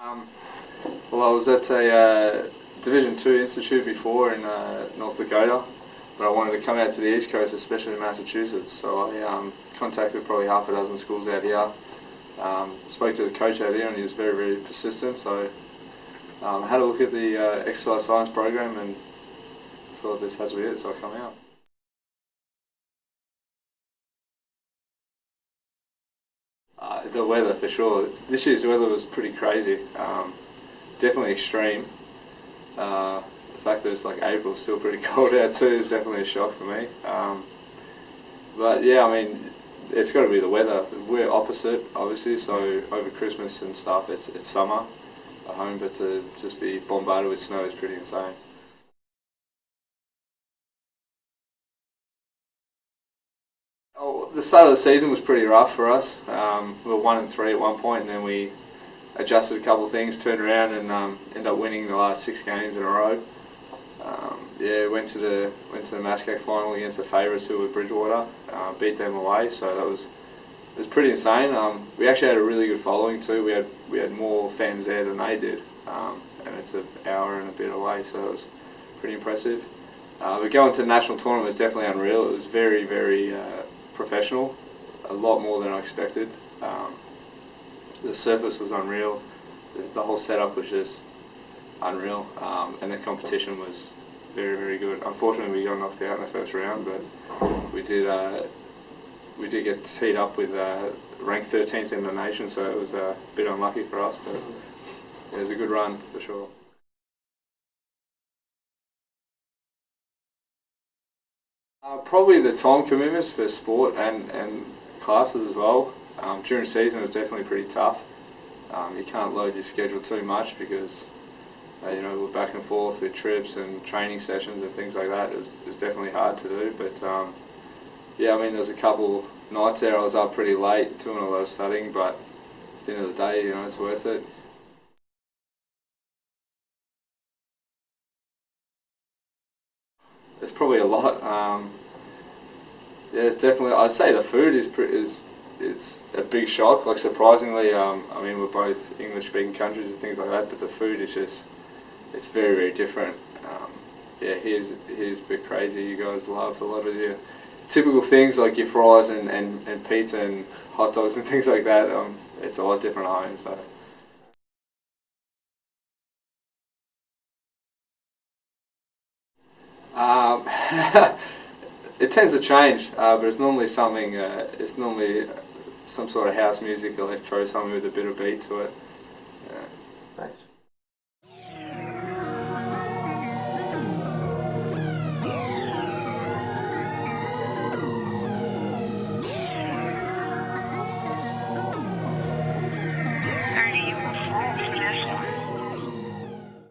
Um, well, I was at a Division II institute before in North Dakota, but I wanted to come out to the East Coast, especially Massachusetts, so I contacted probably half a dozen schools out here. Spoke to the coach out here and he was very, very persistent, so I had a look at the exercise science program and thought this has to be it, so I come out. The weather, for sure. This year's weather was pretty crazy. Definitely extreme. The fact that it's like April, still pretty cold out too, is definitely a shock for me. But yeah, I mean, it's got to be the weather. We're opposite, obviously, so over Christmas and stuff, it's summer at home, but to just be bombarded with snow is pretty insane. Oh, the start of the season was pretty rough for us. We were 1-3 at one point, and then we adjusted a couple of things, turned around, and ended up winning the last 6 games in a row. Yeah, went to the MASCAC final against the favourites, who were Bridgewater. Beat them away, so it was pretty insane. We actually had a really good following too. We had more fans there than they did, and it's an hour and a bit away, so it was pretty impressive. But going to the national tournament was definitely unreal. It was very, very professional, a lot more than I expected. The surface was unreal. The whole setup was just unreal, and the competition was very, very good. Unfortunately, we got knocked out in the first round, but we did get teed up with ranked 13th in the nation, so it was a bit unlucky for us, but it was a good run for sure. Probably the time commitments for sport and classes as well. During season it was definitely pretty tough. You can't load your schedule too much because you know, we're back and forth with trips and training sessions and things like that. It was definitely hard to do, but yeah, I mean, there was a couple nights there I was up pretty late doing a lot of studying, but at the end of the day, you know, it's worth it. It's probably a lot. Yeah, it's definitely. I'd say the food it's a big shock. Like, surprisingly, I mean, we're both English-speaking countries and things like that, but the food is just, it's very, very different. Yeah, here's a bit crazy. You guys love a lot of your typical things like your fries and pizza and hot dogs and things like that. It's a lot different at home. So. It tends to change, but it's normally something. It's normally some sort of house music, electro, something with a bit of beat to it. Nice.